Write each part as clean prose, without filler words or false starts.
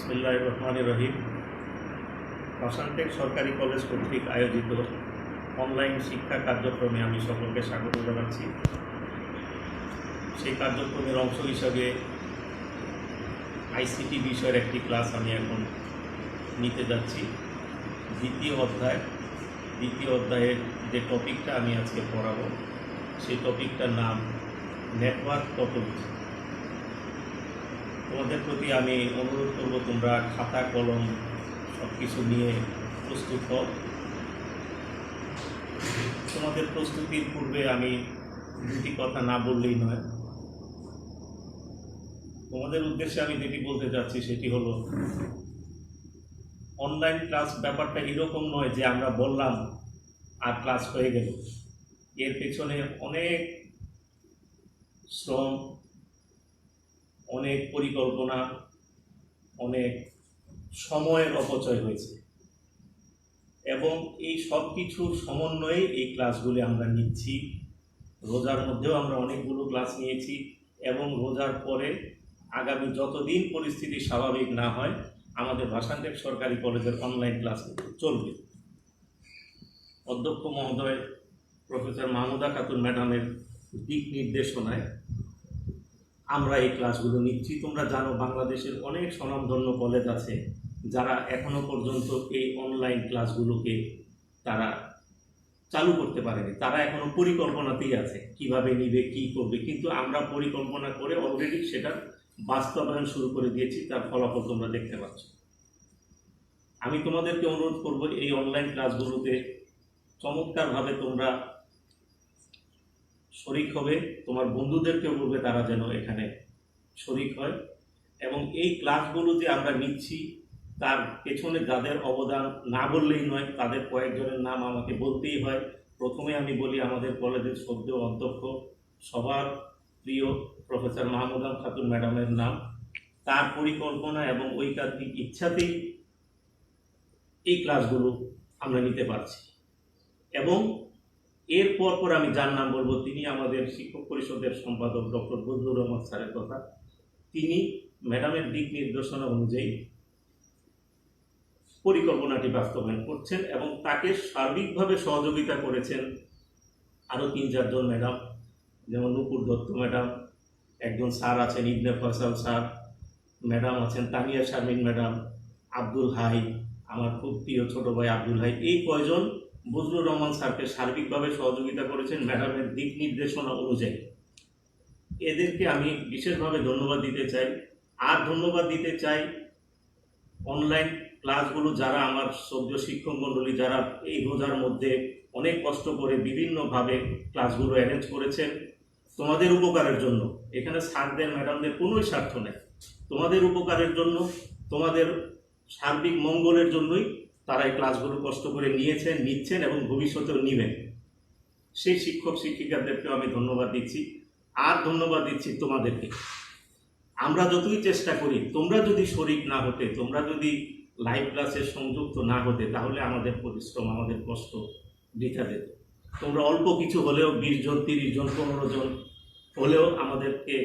বিসমিল্লাহির রহমানির রহিম। ভাসানটেক সরকারি কলেজ কর্তৃক আয়োজিত অনলাইন শিক্ষা কার্যক্রমে আমি সকলকে স্বাগত জানাচ্ছি। সেই কার্যক্রমের অংশ হিসাবে আইসিটি বিষয়ের একটি ক্লাস আমি এখন নিতে যাচ্ছি। দ্বিতীয় অধ্যায়ের যে টপিকটা আমি আজকে পড়াবো সেই টপিকটার নাম নেটওয়ার্ক টপোলজি। তোমাদের প্রতি আমি অনুরোধ করব, তোমরা খাতা কলম সব কিছু নিয়ে প্রস্তুত হও। তোমাদের প্রস্তুতির পূর্বে আমি দুটি কথা না বললেই নয়। তোমাদের উদ্দেশ্যে আমি যেটি বলতে চাচ্ছি সেটি হলো, অনলাইন ক্লাস ব্যাপারটা এরকম নয় যে আমরা বললাম আর ক্লাস হয়ে গেল। এর পেছনে অনেক শ্রম, অনেক পরিকল্পনা, অনেক সময়ের অপচয় হয়েছে এবং এই সব কিছুর সমন্বয়ে এই ক্লাসগুলি আমরা নিচ্ছি। রোজার মধ্যেও আমরা অনেকগুলো ক্লাস নিয়েছি এবং রোজার পরে আগামী যতদিন পরিস্থিতি স্বাভাবিক না হয় আমাদের ভাসানটেক সরকারি কলেজের অনলাইন ক্লাস চলবে। অধ্যক্ষ মহোদয় প্রফেসর মাহমুদা খাতুন ম্যাডামের দিক নির্দেশনায় আমরা এই ক্লাসগুলো নিচ্ছি। তোমরা জানো, বাংলাদেশের অনেক স্বনামধন্য কলেজ আছে যারা এখনো পর্যন্ত এই অনলাইন ক্লাসগুলোকে তারা চালু করতে পারেনি। তারা এখনো পরিকল্পনাতেই আছে কিভাবে নিবে, কি করবে, কিন্তু আমরা পরিকল্পনা করে অলরেডি সেটা বাস্তবায়ন শুরু করে দিয়েছি। তার ফলাফল তোমরা দেখতে পাচ্ছ। আমি তোমাদেরকে অনুরোধ করব, এই অনলাইন ক্লাসগুলোতে চমৎকারভাবে তোমরা শরিক হবে। তোমার বন্ধুদেরকেও বলবে তারা যেন এখানে শরিক হয় এবং এই ক্লাসগুলো যে আমরা নিচ্ছি তার পেছনে যাদের অবদান না বললেই নয়, তাদের কয়েকজনের নাম আমাকে বলতেই হয়। প্রথমে আমি বলি আমাদের কলেজের শ্রদ্ধেয় অধ্যক্ষ, সবার প্রিয় প্রফেসর মাহমুদা খাতুন ম্যাডামের নাম। তার পরিকল্পনা এবং ঐকান্তিক ইচ্ছাতেই এই ক্লাসগুলো আমরা নিতে পারছি এবং এরপর আমি যার নাম বলবো তিনি আমাদের শিক্ষক পরিষদের সম্পাদক ডক্টর বজলুর রহমান স্যারের কথা। তিনি ম্যাডামের দিক নির্দেশনা অনুযায়ী পরিকল্পনাটি বাস্তবায়ন করছেন এবং তাকে সার্বিকভাবে সহযোগিতা করেছেন আরও ৩-৪ জন ম্যাডাম, যেমন নূপুর দত্ত ম্যাডাম, একজন স্যার আছেন ইবনে ফয়সাল স্যার, ম্যাডাম আছেন তানিয়া শারমিন ম্যাডাম, আব্দুল হাই, আমার খুব প্রিয় ছোট ভাই আব্দুল হাই। এই কয়জন বজলুর রহমান স্যারকে সার্বিকভাবে সহযোগিতা করেছেন ম্যাডামের দিক নির্দেশনা অনুযায়ী। এদেরকে আমি বিশেষভাবে ধন্যবাদ দিতে চাই। আর ধন্যবাদ দিতে চাই অনলাইন ক্লাসগুলো যারা আমার শ্রদ্ধেয় শিক্ষক মণ্ডলী, যারা এই রোজার মধ্যে অনেক কষ্ট করে বিভিন্নভাবে ক্লাসগুলো অ্যারেঞ্জ করেছেন তোমাদের উপকারের জন্য। এখানে স্যারদের ম্যাডামদের কোনোই স্বার্থ নেই, তোমাদের উপকারের জন্য, তোমাদের সার্বিক মঙ্গলের জন্যই তারা এই ক্লাসগুলো কষ্ট করে নিয়েছেন, নিচ্ছেন এবং ভবিষ্যতেও নেবেন। সেই শিক্ষক শিক্ষিকাদেরকেও আমি ধন্যবাদ দিচ্ছি। আর ধন্যবাদ দিচ্ছি তোমাদেরকে। আমরা যতই চেষ্টা করি, তোমরা যদি শরিক না হতে, তোমরা যদি লাইভ ক্লাসে সংযুক্ত না হতে, তাহলে আমাদের পরিশ্রম, আমাদের কষ্ট বৃথা যেত। তোমরা অল্প কিছু হলেও 20 জন, 30 জন, 15 জন হলেও আমাদেরকে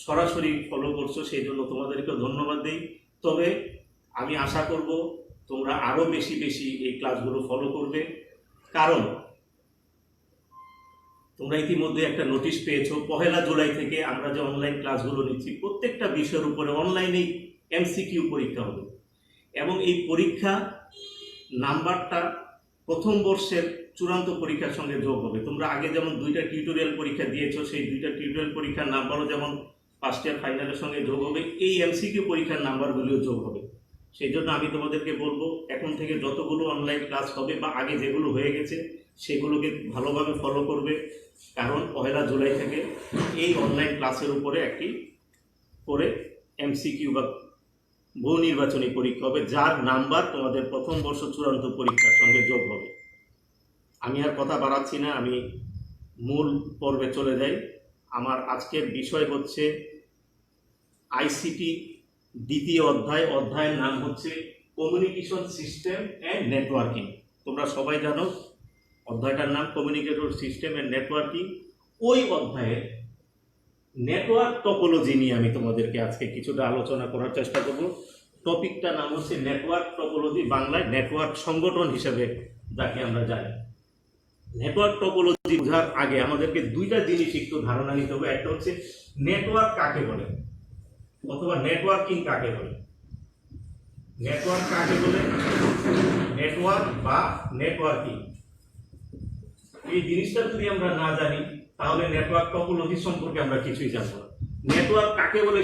সরাসরি ফলো করছো, সেই জন্য তোমাদেরকেও ধন্যবাদ দিই। তবে আমি আশা করব তোমরা আরও বেশি এই ক্লাসগুলো ফলো করবে, কারণ তোমরা ইতিমধ্যে একটা নোটিশ পেয়েছো। 1 জুলাই থেকে আমরা যে অনলাইন ক্লাসগুলো নিচ্ছি প্রত্যেকটা বিষয়ের উপরে অনলাইনেই এমসিকিউ পরীক্ষা হবে এবং এই পরীক্ষা নাম্বারটা প্রথম বর্ষের চূড়ান্ত পরীক্ষার সঙ্গে যোগ হবে। তোমরা আগে যেমন 2টা টিউটোরিয়াল পরীক্ষা দিয়েছো, সেই 2টা টিউটোরিয়াল পরীক্ষার নাম্বারও যেমন ফার্স্ট ইয়ার ফাইনালের সঙ্গে যোগ হবে, এই এমসিকিউ পরীক্ষার নাম্বারগুলিও যোগ হবে। সেই জন্য আমি তোমাদেরকে বলবো, এখন থেকে যতগুলো অনলাইন ক্লাস হবে বা আগে যেগুলো হয়ে গেছে সেগুলোকে ভালোভাবে ফলো করবে, কারণ 1 জুলাই থেকে এই অনলাইন ক্লাসের উপরে একটি করে এমসিকিউ বা বহু নির্বাচনী পরীক্ষা হবে, যার নাম্বার তোমাদের প্রথম বর্ষ চূড়ান্ত পরীক্ষার সঙ্গে যোগ হবে। আমি আর কথা বাড়াচ্ছি না, আমি মূল পর্বে চলে যাই। আমার আজকের বিষয় হচ্ছে আইসিটি দ্বিতীয় অধ্যায়ের নাম হচ্ছে কমিউনিকেশন সিস্টেম অ্যান্ড নেটওয়ার্কিং। তোমরা সবাই জানো অধ্যায়টার নাম কমিউনিকেশন সিস্টেম অ্যান্ড নেটওয়ার্কিং। ওই অধ্যায়ে নেটওয়ার্ক টপোলজি নিয়ে আমি তোমাদেরকে আজকে কিছুটা আলোচনা করার চেষ্টা করব। টপিকটা নাম হচ্ছে নেটওয়ার্ক টপোলজি, বাংলায় নেটওয়ার্ক সংগঠন হিসেবে যাকে আমরা জানি। নেটওয়ার্ক টপোলজি বোঝার আগে আমাদেরকে দুইটা জিনিস একটু ধারণা নিতে হবে। একটা হচ্ছে নেটওয়ার্ক কাকে বলে অথবা নেটওয়ার্কিং কাকে বলে। নেটওয়ার্ক কাকে বলে, নেটওয়ার্ক বা নেটওয়ার্কিং, এই জিনিসটা যদি আমরা না জানি তাহলে নেটওয়ার্ক টপোলজি সম্পর্কে আমরা কিছুই জানবো না। নেটওয়ার্ক কাকে বলে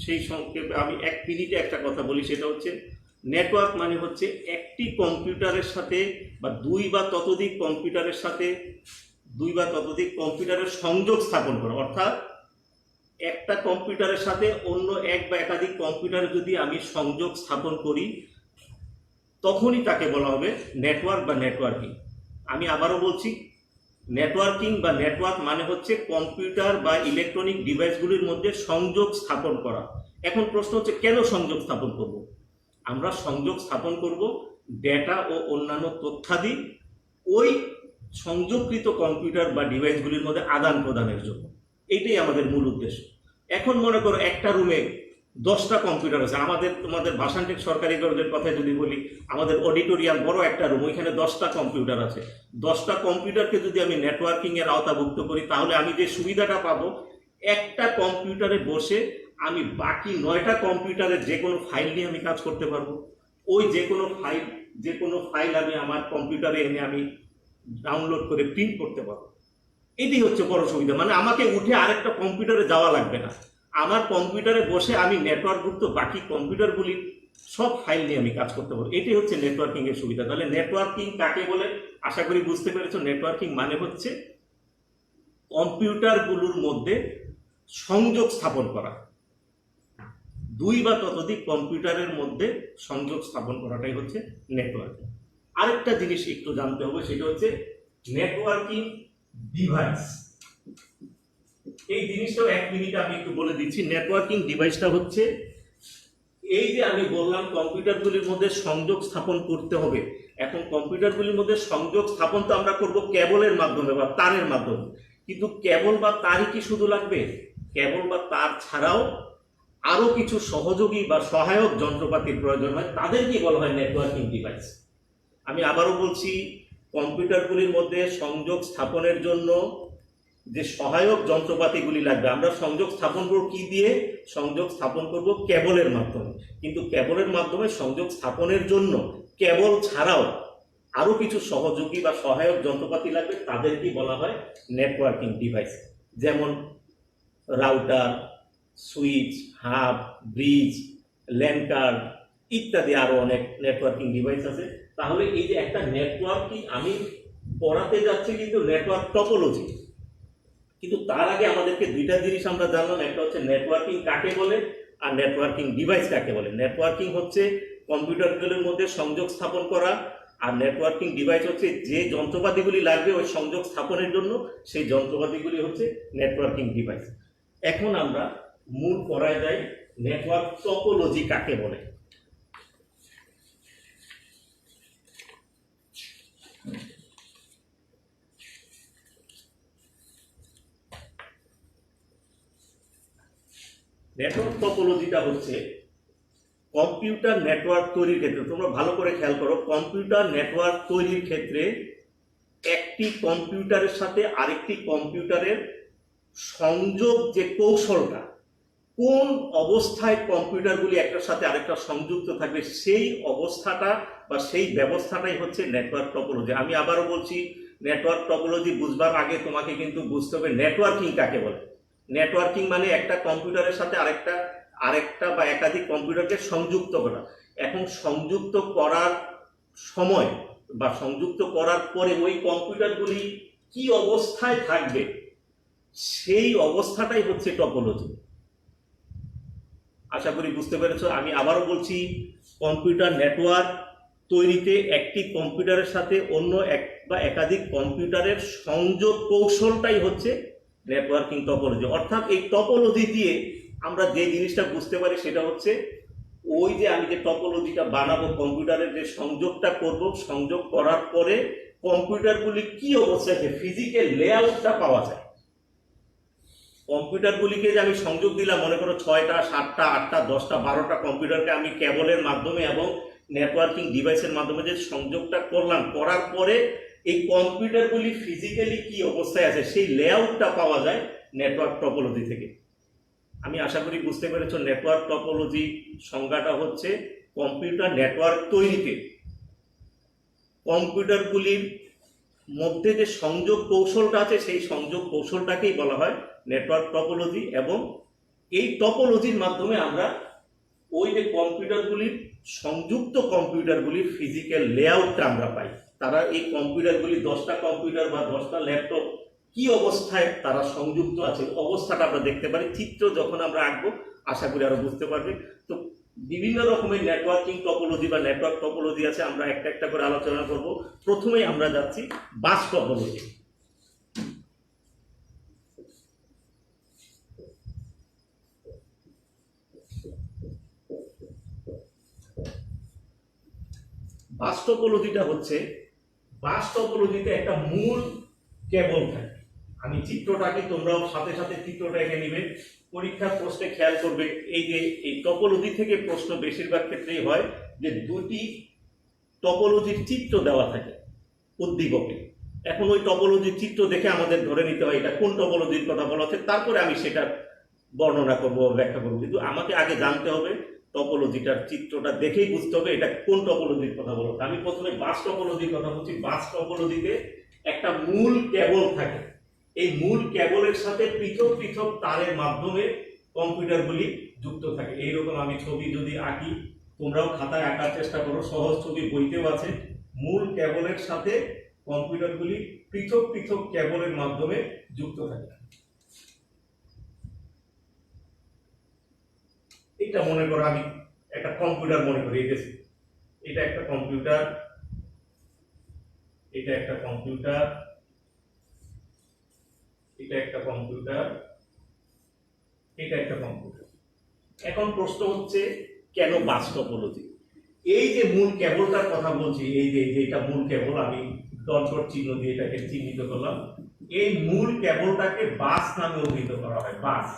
সেই সংক্ষেপে আমি 1 মিনিটে একটা কথা বলি, সেটা হচ্ছে নেটওয়ার্ক মানে হচ্ছে একটি কম্পিউটারের সাথে বা দুই বা ততোধিক কম্পিউটারের সংযোগ স্থাপন করা। অর্থাৎ একটা কম্পিউটারের সাথে অন্য এক বা একাধিক কম্পিউটারে যদি আমি সংযোগ স্থাপন করি তখনই তাকে বলা হবে নেটওয়ার্ক বা নেটওয়ার্কিং। আমি আবারও বলছি, নেটওয়ার্কিং বা নেটওয়ার্ক মানে হচ্ছে কম্পিউটার বা ইলেকট্রনিক ডিভাইসগুলির মধ্যে সংযোগ স্থাপন করা। এখন প্রশ্ন হচ্ছে কেন সংযোগ স্থাপন করব? আমরা সংযোগ স্থাপন করব ডেটা ও অন্যান্য তথ্যাদি ওই সংযোগকৃত কম্পিউটার বা ডিভাইসগুলির মধ্যে আদান প্রদানের জন্য। এইটাই আমাদের মূল উদ্দেশ্য। এখন মনে করো একটা রুমে 10টা কম্পিউটার আছে। তোমাদের ভাষান্তিক সরকারি কলেজের কথায় যদি বলি, আমাদের অডিটোরিয়াম বড় একটা রুম, ওইখানে 10টা কম্পিউটার আছে। 10টা কম্পিউটারকে যদি আমি নেটওয়ার্কিং এর আওতাভুক্ত করি তাহলে আমি যে সুবিধাটা পাবো, একটা কম্পিউটারে বসে আমি বাকি 9টা কম্পিউটারের যে কোনো ফাইল নিয়ে আমি কাজ করতে পারবো। ওই যে কোনো ফাইল আমি আমার কম্পিউটারে এনে আমি ডাউনলোড করে প্রিন্ট করতে পারবো। এটি হচ্ছে বড় সুবিধা। মানে আমাকে উঠে আরেকটা কম্পিউটারে যাওয়া লাগবে না, আমার কম্পিউটারে বসে আমি নেটওয়ার্কভুক্ত বাকি কম্পিউটারগুলির সব ফাইল নিয়ে আমি কাজ করতে পারবো। এটি হচ্ছে নেটওয়ার্কিং এর সুবিধা। তাহলে নেটওয়ার্কিং কাকে বলে আশা করি বুঝতে পেরেছো। নেটওয়ার্কিং মানে হচ্ছে কম্পিউটারগুলোর মধ্যে সংযোগ স্থাপন করা, দুই বা ততোধিক কম্পিউটারের মধ্যে সংযোগ স্থাপন করাটাই হচ্ছে নেটওয়ার্কিং। আরেকটা জিনিস একটু জানতে হবে, সেটা হচ্ছে নেটওয়ার্কিং ডিভাইস। এই জিনিসটাও 1 মিনিটে আমি একটু বলে দিচ্ছি। নেটওয়ার্কিং ডিভাইসটা হচ্ছে এই যে আমি বললাম কম্পিউটারগুলির মধ্যে সংযোগ স্থাপন করতে হবে। এখন কম্পিউটারগুলির মধ্যে সংযোগ স্থাপন তো আমরা করব কেবলের মাধ্যমে বা তারের মাধ্যমে, কিন্তু কেবল বা তারই কি শুধু লাগবে? কেবল বা তার ছাড়াও আরো কিছু সহযোগী বা সহায়ক যন্ত্রপাতির প্রয়োজন হয়, তাদেরকে বলা হয় নেটওয়ার্কিং ডিভাইস। আমি আবারও বলছি, কম্পিউটারগুলির মধ্যে সংযোগ স্থাপনের জন্য যে সহায়ক যন্ত্রপাতিগুলি লাগবে, আমরা সংযোগ স্থাপন করব কি দিয়ে? সংযোগ স্থাপন করব কেবলের মাধ্যমে। কিন্তু কেবলের মাধ্যমে সংযোগ স্থাপনের জন্য কেবল ছাড়াও আরো কিছু সহযোগী বা সহায়ক যন্ত্রপাতি লাগবে, তাদেরকে বলা হয় নেটওয়ার্কিং ডিভাইস। যেমন router, switch, hub, bridge, LAN card ইত্যাদি আরো অনেক নেটওয়ার্কিং ডিভাইস আছে। তাহলে এই যে একটা নেটওয়ার্কিং আমি পড়াতে যাচ্ছি কিন্তু নেটওয়ার্ক টপোলজি, কিন্তু তার আগে আমাদেরকে দুইটা জিনিস আমরা জানলাম। একটা হচ্ছে নেটওয়ার্কিং কাকে বলে আর নেটওয়ার্কিং ডিভাইস কাকে বলে। নেটওয়ার্কিং হচ্ছে কম্পিউটারগুলোর মধ্যে সংযোগ স্থাপন করা, আর নেটওয়ার্কিং ডিভাইস হচ্ছে যে যন্ত্রপাতিগুলি লাগবে ওই সংযোগ স্থাপনের জন্য, সেই যন্ত্রপাতিগুলি হচ্ছে নেটওয়ার্কিং ডিভাইস। এখন আমরা মূল পড়ায় যাই, নেটওয়ার্ক টপোলজি কাকে বলে। নেটওয়ার্ক টপোলজিটা হচ্ছে কম্পিউটার নেটওয়ার্ক তৈরির ক্ষেত্রে, তোমরা ভালো করে খেয়াল করো, কম্পিউটার নেটওয়ার্ক তৈরির ক্ষেত্রে একটি কম্পিউটারের সাথে আরেকটি কম্পিউটারের সংযোগ যে কৌশলটা, কোন অবস্থায় কম্পিউটারগুলি একটার সাথে আরেকটা সংযুক্ত থাকবে, সেই অবস্থাটা বা সেই ব্যবস্থাটাই হচ্ছে নেটওয়ার্ক টপোলজি। আমি আবারও বলছি, নেটওয়ার্ক টপোলজি বুঝবার আগে তোমাকে কিন্তু বুঝতে হবে নেটওয়ার্কিং কাকে বলে। নেটওয়ার্কিং মানে একটা কম্পিউটারের সাথে আরেকটা বা একাধিক কম্পিউটারকে সংযুক্ত করা। এখন সংযুক্ত করার সময় বা সংযুক্ত করার পরে ওই কম্পিউটারগুলি কি অবস্থায় থাকবে, সেই অবস্থাটাই হচ্ছে টপোলজি। আশা করি বুঝতে পেরেছো। আমি আবারও বলছি, কম্পিউটার নেটওয়ার্ক তৈরিতে একটি কম্পিউটারের সাথে অন্য এক বা একাধিক কম্পিউটারের সংযোগ কৌশলটাই হচ্ছে নেটওয়ার্কিং টপোলজি। অর্থাৎ এই টপোলজি দিয়ে আমরা যে জিনিসটা বুঝতে পারি সেটা হচ্ছে, ওই যে আমি যে টপোলজিটা বানাবো, কম্পিউটারের যে সংযোগটা করব, সংযোগ করার পরে কম্পিউটারগুলি কি অবস্থায়, ফিজিক্যাল লেআউটটা পাওয়া যায়। কম্পিউটারগুলিকে যে আমি সংযোগ দিলাম, মনে করো 6টা 7টা 8টা 10টা 12টা কম্পিউটারকে আমি কেবলের মাধ্যমে এবং নেটওয়ার্কিং ডিভাইসের মাধ্যমে যে সংযোগটা করলাম, করার পরে এই কম্পিউটারগুলি ফিজিক্যালি কি অবস্থায় আছে সেই লেআউটটা পাওয়া যায় নেটওয়ার্ক টপোলজি থেকে। আমি আশা করি বুঝতে পেরেছ, নেটওয়ার্ক টপোলজি সংজ্ঞাটা হচ্ছে কম্পিউটার নেটওয়ার্ক তৈরিতে কম্পিউটারগুলির মধ্যে যে সংযোগ কৌশলটা আছে সেই সংযোগ কৌশলটাকেই বলা হয় নেটওয়ার্ক টপোলজি। এবং এই টপোলজির মাধ্যমে আমরা ওই যে কম্পিউটারগুলির সংযুক্ত কম্পিউটারগুলির ফিজিক্যাল লেআউটটা আমরা পাই। তারা এই কম্পিউটারগুলি 10টা কম্পিউটার বা 10টা ল্যাপটপ কি অবস্থায় তারা সংযুক্ত আছে অবস্থাটা আমরা দেখতে পারি। চিত্র যখন আমরা আঁকবো আশা করি আরো বুঝতে পারবে। তো বিভিন্ন রকমের নেটওয়ার্কিং টপোলজি বা নেটওয়ার্ক টপোলজি আছে, আমরা একটা একটা করে আলোচনা করব। প্রথমেই আমরা যাচ্ছি বাস টপোলজি। বাস টপোলজিটা হচ্ছে, বাস টপোলজিতে একটা মূল কেবল থাকে। আমি চিত্রটাকে, তোমরাও সাথে সাথে চিত্রটা এঁকে নিবে, পরীক্ষার প্রশ্নে খেয়াল করবে। এই যে এই টপোলজি থেকে প্রশ্ন বেশিরভাগ ক্ষেত্রেই হয় যে দুটি টপোলজির চিত্র দেওয়া থাকে উদ্দীপকে। এখন ওই টপোলজির চিত্র দেখে আমাদের ধরে নিতে হয় এটা কোন টপোলজির কথা বলা হচ্ছে, তারপরে আমি সেটা বর্ণনা করবো, ব্যাখ্যা করবো। কিন্তু আমাকে আগে জানতে হবে টপোলজিটার চিত্রটা দেখেই বুঝতে হবে এটা কোন টপোলজির কথা বলা হচ্ছে। আমি প্রথমে বাস টপোলজির কথা বলছি। বাস টপোলজিতে একটা মূল কেবল থাকে। এই মূল কেবলের সাথে পৃথক পৃথক তারের মাধ্যমে কম্পিউটারগুলি যুক্ত থাকে। এইরকম আমি ছবি যদি আঁকি, তোমরাও খাতায় আঁকার চেষ্টা করো, সহজ ছবি বইতেও আছে। মূল কেবলের সাথে কম্পিউটারগুলি পৃথক পৃথক কেবলের মাধ্যমে যুক্ত থাকে। এটা মনে করো আমি একটা কম্পিউটার মনে করি, এটা একটা কম্পিউটার, এটা একটা কম্পিউটার, এটা একটা কম্পিউটার, এটা একটা কম্পিউটার। এখন প্রশ্ন হচ্ছে কেন বাস টপোলজি? এই যে মূল কেবলটার কথা বলছি, এই যে এটা মূল কেবল, আমি ডট ডট চিহ্ন দিয়ে এটাকে চিহ্নিত করলাম। এই মূল কেবলটাকে বাস নামে অভিহিত করা হয়। বাস,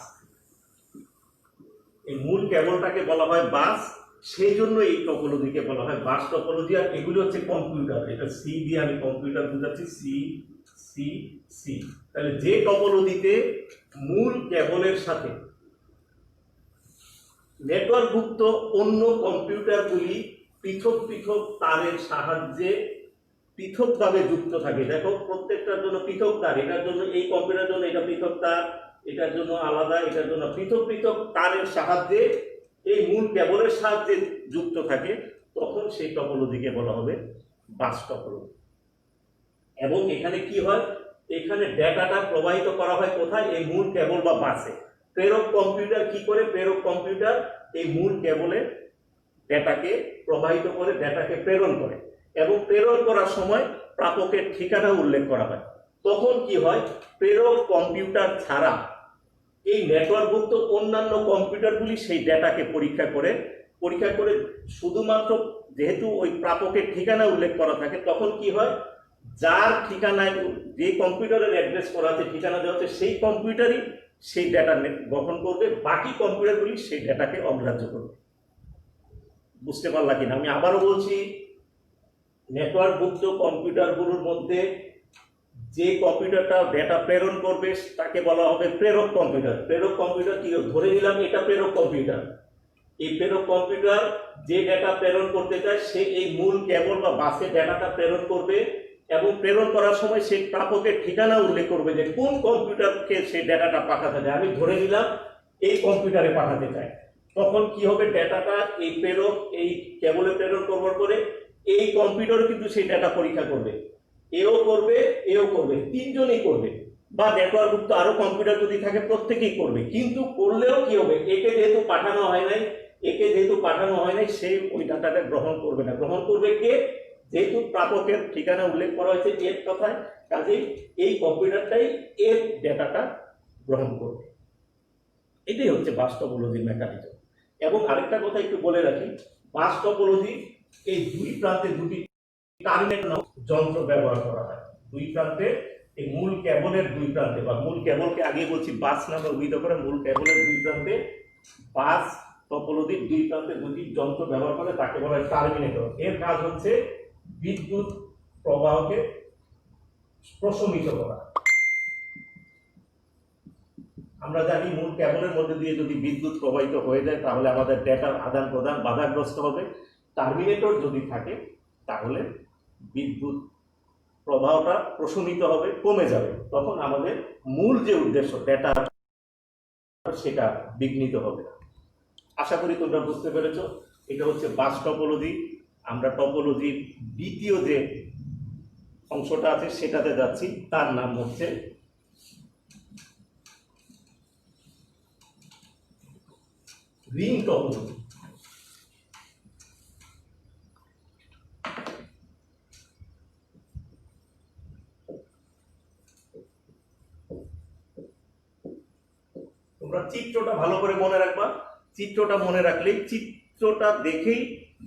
এই মূল কেবলটাকে বলা হয় বাস, সেই জন্য এই টপোলজিকে বলা হয় বাস টপোলজি। আর এগুলো হচ্ছে কম্পিউটার, এটা সি দিয়ে আমি কম্পিউটার বুঝাচ্ছি, সি সি সি। তাহলে যে টপোলজিতে মূল কেবলের সাথে নেটওয়ার্কভুক্ত অন্য কম্পিউটারগুলি পৃথক পৃথক তারের সাহায্যে পৃথকভাবে যুক্ত থাকে। দেখো প্রত্যেকটার জন্য পৃথক তার, এটার জন্য এই কম্পিউটারের জন্য এটা পৃথক তার, এটার জন্য আলাদা, এটার জন্য পৃথক পৃথক তারের সাহায্যে এই মূল কেবলের সাহায্যে যুক্ত থাকে, তখন সেই টপোলজিকে বলা হবে বাস টপোলজি। এবং এখানে কি হয়, এখানে ডেটাটা প্রবাহিত করা হয় কোথায়? এই মূল কেবল বা বাসে। প্রেরক কম্পিউটার কি করে? প্রেরক কম্পিউটার এই মূল কেবলে ডেটাকে প্রবাহিত করে, ডেটাকে প্রেরণ করে, এবং প্রেরণ করার সময় প্রাপকের ঠিকানা উল্লেখ করা হয়। তখন কি হয়, প্রেরক কম্পিউটার ছাড়া এই নেটওয়ার্কভুক্ত অন্যান্য কম্পিউটারগুলি সেই ডেটাকে পরীক্ষা করে শুধুমাত্র যেহেতু ওই প্রাপকের ঠিকানা উল্লেখ করা থাকে, তখন কি হয়, যার ঠিকানায় যে কম্পিউটারের অ্যাড্রেস করা আছে, ঠিকানা দেওয়া আছে, সেই কম্পিউটারই সেই ডেটা গ্রহণ করবে, বাকি কম্পিউটারগুলি সেই ডেটাকে অগ্রাহ্য করবে। বুঝতে পারলা কিনা? আমি আবারও বলছি, নেটওয়ার্কভুক্ত কম্পিউটারগুলোর মধ্যে যে কম্পিউটারটা ডেটা প্রেরণ করবে তাকে বলা হবে প্রেরক কম্পিউটার। প্রেরক কম্পিউটার কি ধরে নিলাম, এটা প্রেরক কম্পিউটার। এই প্রেরক কম্পিউটার যে ডেটা প্রেরণ করতে চায় সে এই মূল কেবল বা বাসে ডেটাটা প্রেরণ করবে, এবং প্রেরণ করার সময় সেই প্রাপকের ঠিকানা উল্লেখ করবে যে কোন কম্পিউটারকে সেই ডেটাটা পাঠাতে চায়। আমি ধরে নিলাম এই কম্পিউটারে পাঠাতে চাই। তখন কি হবে, ডেটাটা এই প্রেরক এই কেবলে প্রেরণ করবার পরে এই কম্পিউটার কিন্তু সেই ডেটা পরীক্ষা করবে, এও করবে এও করবে, তিনজনই করবে, বা নেটওয়ার্কভুক্ত আরো কম্পিউটার যদি থাকে প্রত্যেকেই করবে। কিন্তু করলেও কি হবে, একে যেহেতু পাঠানো হয় নাই সে ওই ডাটাটা গ্রহণ করবে না। গ্রহণ করবে কে? যেহেতু প্রাপকের ঠিকানা উল্লেখ করা হয়েছে এর কথায়, কাজেই এই কম্পিউটারটাই এর ডেটাটা গ্রহণ করবে। এটাই হচ্ছে বাস টপোলজির মেকানিজম। এবং আরেকটা কথা একটু বলে রাখি, বাস টপোলজি এই দুই প্রান্তে দুটি টার্মিনেট যন্ত্র ব্যবহার করা হয়। দুই প্রান্তে এই মূল কেবলের দুই প্রান্তে, বা মূল কেবলকে আগে বলছি বাস নামে অভিহিত করে, মূল কেবলের দুই প্রান্তে বাস টপোলজির দুই প্রান্তে দুটি যন্ত্র ব্যবহার করে, তাকে বলা হয় টার্মিনেটর। এর কাজ হচ্ছে বিদ্যুৎ প্রবাহকে প্রশমিত করা। আমরা জানি মূল কেবলের মধ্যে দিয়ে যদি বিদ্যুৎ প্রবাহিত হয়ে যায় তাহলে আমাদের ডেটার আদান প্রদান বাধাগ্রস্ত হবে। টার্মিনেটর যদি থাকে তাহলে বিদ্যুৎ প্রবাহটা প্রশমিত হবে, কমে যাবে, তখন আমাদের মূল যে উদ্দেশ্য ডেটা সেটা বিঘ্নিত হবে। আশা করি তোমরা বুঝতে পেরেছ। এটা হচ্ছে বাস টপোলজি। আমরা টপোলজির দ্বিতীয় যে অংশটা আছে সেটাতে যাচ্ছি, তার নাম হচ্ছে রিং টপোলজি। তোমরা চিত্রটা ভালো করে মনে রাখবা। চিত্রটা মনে রাখলেই চিত্রটা দেখেই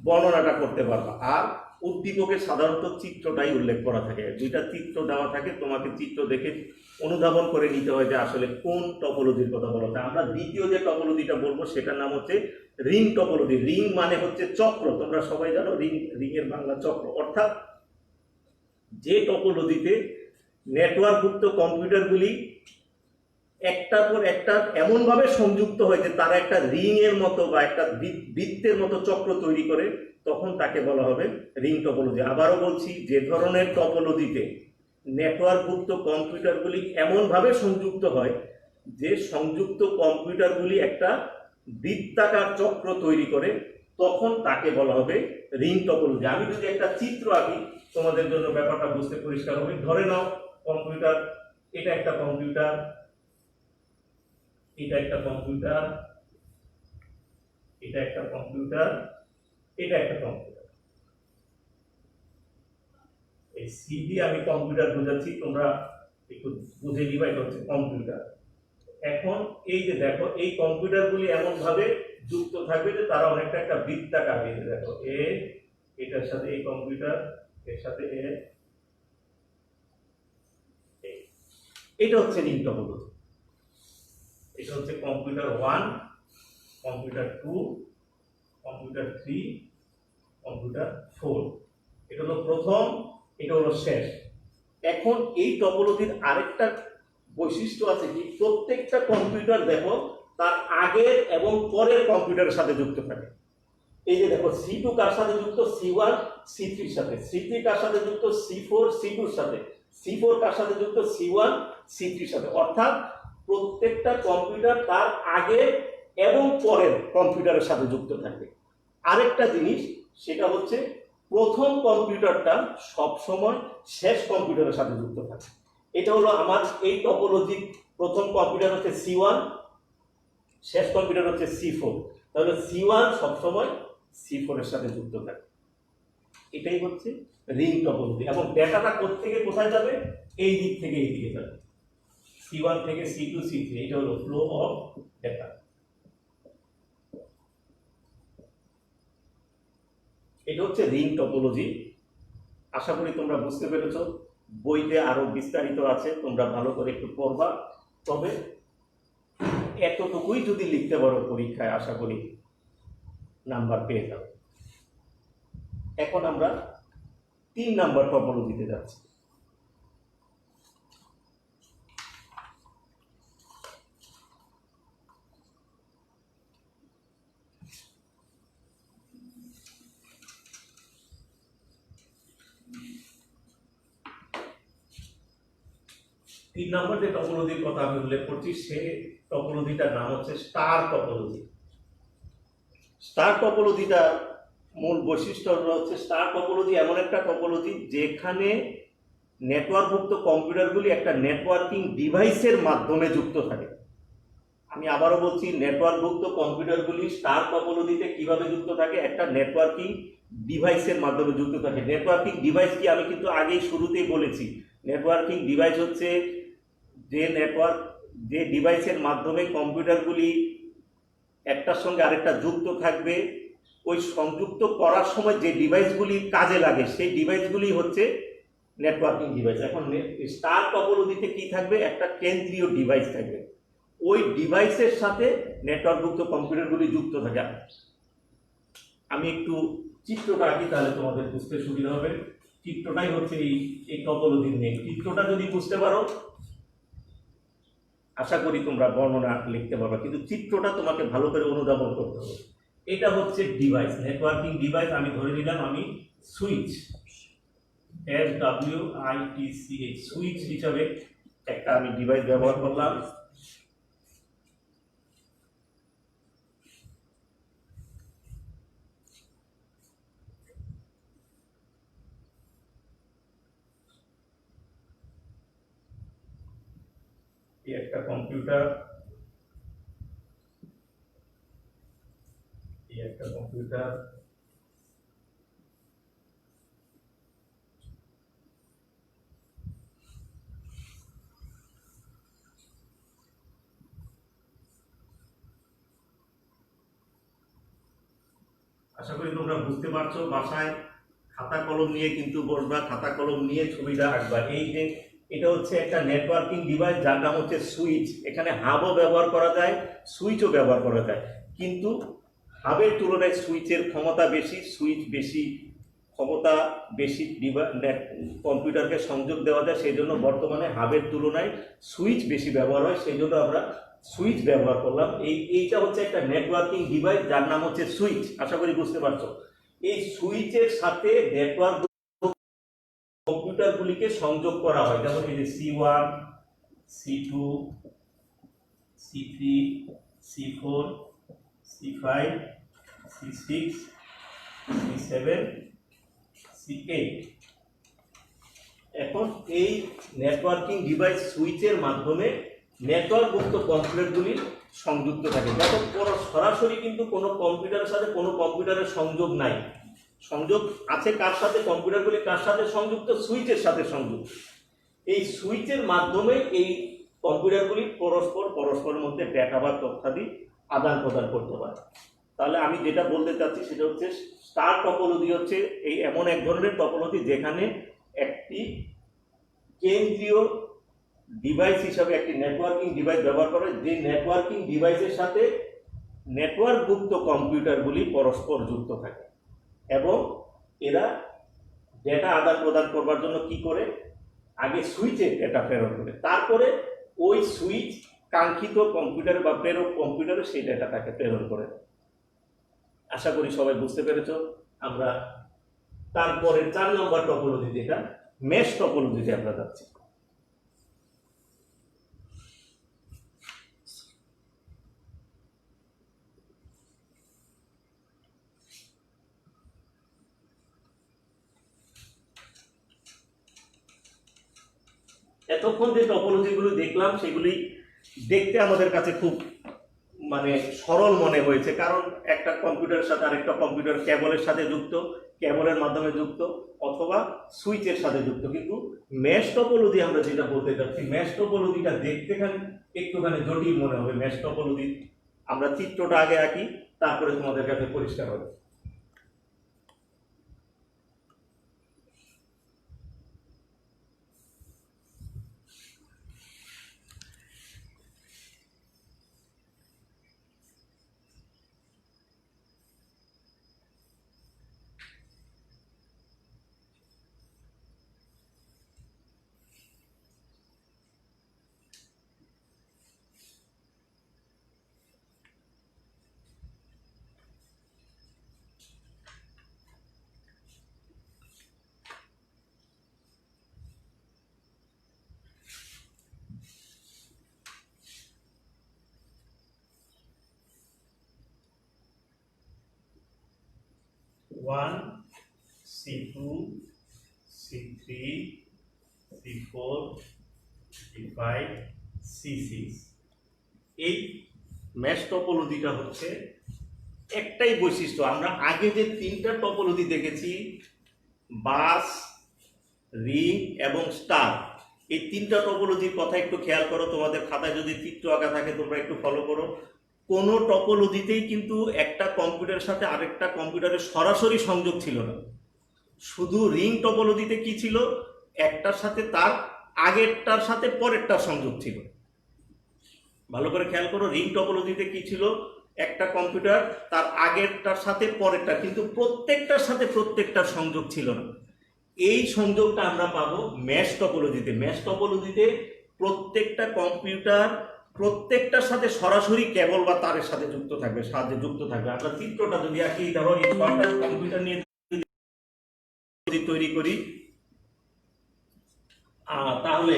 বর্ণনাটা করতে পারবা। আর উদ্দীপকে সাধারণত চিত্রটাই উল্লেখ করা থাকে, দুইটা চিত্র দেওয়া থাকে, তোমাকে চিত্র দেখে অনুধাবন করে নিতে হয় যে আসলে কোন টপোলজির কথা বলা হয়। আমরা দ্বিতীয় যে টপোলজিটা বলবো সেটার নাম হচ্ছে রিং টপোলজি। রিং মানে হচ্ছে চক্র, তোমরা সবাই জানো রিং, রিং এর বাংলা চক্র। অর্থাৎ যে টপোলজিতে নেটওয়ার্কভুক্ত কম্পিউটারগুলি একটার পর একটা এমনভাবে সংযুক্ত হয় যে তারা একটা রিং এর মতো বা একটা বৃত্তের মতো চক্র তৈরি করে, তখন তাকে বলা হবে রিং টপোলজি। আবারও বলছি, যে ধরনের টপোলজিতে নেটওয়ার্কভুক্ত কম্পিউটারগুলি এমনভাবে সংযুক্ত হয় যে সংযুক্ত কম্পিউটারগুলি একটা বৃত্তাকার চক্র তৈরি করে, তখন তাকে বলা হবে রিং টপোলজি। আমি যদি একটা চিত্র আঁকি তোমাদের জন্য ব্যাপারটা বুঝতে পরিষ্কার হবে। ধরে নাও কম্পিউটার, এটা একটা কম্পিউটার, এটা একটা কম্পিউটার, এটা একটা কম্পিউটার, এটা একটা কম্পিউটার। এই সিডি আমি কম্পিউটার বোঝাচ্ছি, তোমরা একটু বুঝে নিবা এটা হচ্ছে কম্পিউটার। এখন এই যে দেখো, এই কম্পিউটারগুলি এমন ভাবে যুক্ত থাকবে যে তারা অনেকটা একটা বৃত্তাকার হয়ে, দেখো এ এটার সাথে এই কম্পিউটার, এর সাথে এ, এটা হচ্ছে রিং টপোলজি। এটা হচ্ছে কম্পিউটার 1, কম্পিউটার 2, কম্পিউটার 3, কম্পিউটার 4। এটা হলো প্রথম, এটা হলো শেষ। এখন এই টপোলজির আরেকটা বৈশিষ্ট্য আছে কি, প্রত্যেকটা কম্পিউটার দেখো তার আগের এবং পরের কম্পিউটারের সাথে যুক্ত থাকে। এই যে দেখো C2 কার সাথে যুক্ত, C1 C3 এর সাথে, C3 কার সাথে যুক্ত, C4 C2 এর সাথে, C4 কার সাথে যুক্ত, C1 C3 এর সাথে। অর্থাৎ প্রত্যেকটা কম্পিউটার তার আগে এবং পরের কম্পিউটারের সাথে যুক্ত থাকবে। আরেকটা জিনিস, সেটা হচ্ছে প্রথম কম্পিউটারটা সব সময় শেষ কম্পিউটারের সাথে যুক্ত থাকে। এটা হলো আমার এই টপোলজির প্রথম কম্পিউটার হচ্ছে C1, শেষ কম্পিউটার হচ্ছে C4। তাহলে C1 সব সময় C4 এর সাথে যুক্ত থাকে। এটাই হচ্ছে রিং টপোলজি। এবং ডেটাটা কোত্থেকে কোথায় যাবে, এই দিক থেকে এই দিকে যাবে, C1 থেকে C2 C3। এটা হলো ফ্লো অফ ডেটা। এটা হচ্ছে রিং টপোলজি। আশা করি তোমরা বুঝতে পেরেছো। বইতে আরো বিস্তারিত আছে, তোমরা ভালো করে একটু পড়বা। তবে এতটুকুই যদি লিখতে পারো পরীক্ষায়, আশা করি নাম্বার পেয়ে যাবে। এখন আমরা 3 নাম্বার টপোলজিতে যাচ্ছি। তিন নম্বর যে টপোলজির কথা আমি উল্লেখ করছি, সে টপোলজিটার নাম হচ্ছে স্টার টপোলজি। স্টার টপোলজিটা মূল বৈশিষ্ট্য হচ্ছে, স্টার টপোলজি এমন একটা টপোলজি যেখানে নেটওয়ার্কভুক্ত কম্পিউটারগুলি একটা নেটওয়ার্কিং ডিভাইসের মাধ্যমে যুক্ত থাকে। আমি আবারও বলছি, নেটওয়ার্কভুক্ত কম্পিউটারগুলি স্টার টপোলজিতে কিভাবে যুক্ত থাকে, একটা নেটওয়ার্কিং ডিভাইসের মাধ্যমে যুক্ত থাকে। নেটওয়ার্কিং ডিভাইস কি আমি কিন্তু আগেই শুরুতেই বলেছি, নেটওয়ার্কিং ডিভাইস হচ্ছে যে ডিভাইসের মাধ্যমে কম্পিউটারগুলি একটার সঙ্গে আরেকটা যুক্ত থাকবে। ওই সংযুক্ত করার সময় যে ডিভাইসগুলি কাজে লাগে সেই ডিভাইসগুলি হচ্ছে নেটওয়ার্কিং ডিভাইস। এখন স্টার টপোলজিতে কি থাকবে, একটা কেন্দ্রীয় ডিভাইস থাকবে, ওই ডিভাইসের সাথে নেটওয়ার্কযুক্ত কম্পিউটারগুলি যুক্ত থাকে। আমি একটু চিত্রটা আঁকি তাহলে তোমাদের বুঝতে সুবিধা হবে। চিত্রটাই হচ্ছে এই টপোলজির নেম। চিত্রটা যদি বুঝতে পারো আশা করি তোমরা বর্ণনা লিখতে পারবে, কিন্তু চিত্রটা তোমাকে ভালো করে অনুধাবন করতে হবে। এটা হচ্ছে ডিভাইস, নেটওয়ার্কিং ডিভাইস। আমি ধরে নিলাম আমি সুইচ, SWITCH, সুইচ হিসাবে একটা আমি ডিভাইস ব্যবহার করলাম। একটা কম্পিউটার, একটা কম্পিউটার, আশা করি তোমরা বুঝতে পারছো। বাসায় খাতা কলম নিয়ে কিন্তু বসবা, খাতা কলম নিয়ে ছবিটা আঁকবা। এই যে এটা হচ্ছে একটা নেটওয়ার্কিং ডিভাইস যার নাম হচ্ছে সুইচ। এখানে হাবও ব্যবহার করা যায়, সুইচও ব্যবহার করা যায়, কিন্তু হাবের তুলনায় সুইচের ক্ষমতা বেশি, সুইচ বেশি ক্ষমতা বেশি কম্পিউটারকে সংযোগ দেওয়া যায়, সেই জন্য বর্তমানে হাবের তুলনায় সুইচ বেশি ব্যবহার হয়, সেই জন্য আমরা সুইচ ব্যবহার করলাম। এইটা হচ্ছে একটা নেটওয়ার্কিং ডিভাইস যার নাম হচ্ছে সুইচ। আশা করি বুঝতে পারছো। এই সুইচের সাথে নেটওয়ার্ক কম্পিউটারগুলিকে সংযোগ করা হয়, যেমন এই যে C1, C2, C3, C4, C5, C6, C7, C8। এখন এই নেটওয়ার্কিং ডিভাইস সুইচের মাধ্যমে নেটওয়ার্কযুক্ত কম্পিউটারগুলি সংযুক্ত থাকে। দেখো সরাসরি কিন্তু কোনো কম্পিউটারের সাথে কোনো কম্পিউটারের সংযোগ নাই। সংযোগ আছে কার সাথে, কম্পিউটারগুলি কার সাথে সংযুক্ত, সুইচের সাথে সংযুক্ত। এই সুইচের মাধ্যমে এই কম্পিউটারগুলি পরস্পরের মধ্যে ডেটা বা তথ্যাদি আদান প্রদান করতে পারে। তাহলে আমি যেটা বলতে চাচ্ছি সেটা হচ্ছে স্টার টপোলজি হচ্ছে এই এমন এক ধরনের টপোলজি যেখানে একটি কেন্দ্রীয় ডিভাইস হিসাবে একটি নেটওয়ার্কিং ডিভাইস ব্যবহার করে, যে নেটওয়ার্কিং ডিভাইসের সাথে নেটওয়ার্কযুক্ত কম্পিউটারগুলি পরস্পর যুক্ত থাকে এবং এরা ডেটা আদান প্রদান করবার জন্য কি করে, আগে সুইচে ডেটা প্রেরণ করে, তারপরে ওই সুইচ কাঙ্ক্ষিত কম্পিউটারে বা প্রেরক কম্পিউটারে সেই ডেটাটাকে প্রেরণ করে। আশা করি সবাই বুঝতে পেরেছ। আমরা তারপরে 4 নম্বর টপোলজি, যেটা মেশ টপোলজিতে আমরা যাচ্ছি। এতক্ষণ যে টপোলজিগুলো দেখলাম সেগুলি দেখতে আমাদের কাছে খুব সরল মনে হয়েছে, কারণ একটা কম্পিউটারের সাথে আরেকটা কম্পিউটার কেবলের সাথে যুক্ত, কেবলের মাধ্যমে যুক্ত, অথবা সুইচের সাথে যুক্ত। কিন্তু মেশ টপোলজি আমরা যেটা বলতে চাচ্ছি, মেশ টপোলজিটা দেখতে একটুখানি জটিল মনে হবে। মেশ টপোলজি আমরা চিত্রটা আগে আঁকি, তারপরে তোমাদের কাছে পরিষ্কার হবে। C1, C2, C3, C4, C5, C6। এই মেশ টপোলজিটা হচ্ছে একটাই বৈশিষ্ট্য। আমরা আগে যে 3টা টপোলজি দেখেছি, বাস, রিং এবং স্টার, এই 3টা টপোলজির কথা একটু খেয়াল করো। তোমাদের খাতায় যদি চিত্র আঁকা থাকে তোমরা একটু ফলো করো। কোনো টপোলজিতেই কিন্তু একটা কম্পিউটারের সাথে আরেকটা কম্পিউটারের সরাসরি সংযোগ ছিল না। শুধু রিং টপোলজিতে কি ছিল, একটার সাথে তার আগেরটার সাথে পরেরটার সংযোগ ছিল। ভালো করে খেয়াল করো, রিং টপোলজিতে কি ছিল, একটা কম্পিউটার তার আগেরটার সাথে পরেরটা, কিন্তু প্রত্যেকটার সাথে প্রত্যেকটার সংযোগ ছিল না। এই সংযোগটা আমরা পাবো ম্যাশ টপোলজিতে। ম্যাশ টপোলজিতে প্রত্যেকটা কম্পিউটার প্রত্যেকটার সাথে সরাসরি কেবল বা তারের সাথে যুক্ত থাকবে, আমরা চিত্রটা যদি আঁকি, ধরো এই 6টা কম্পিউটার নিয়ে যদি তৈরি করি, তাহলে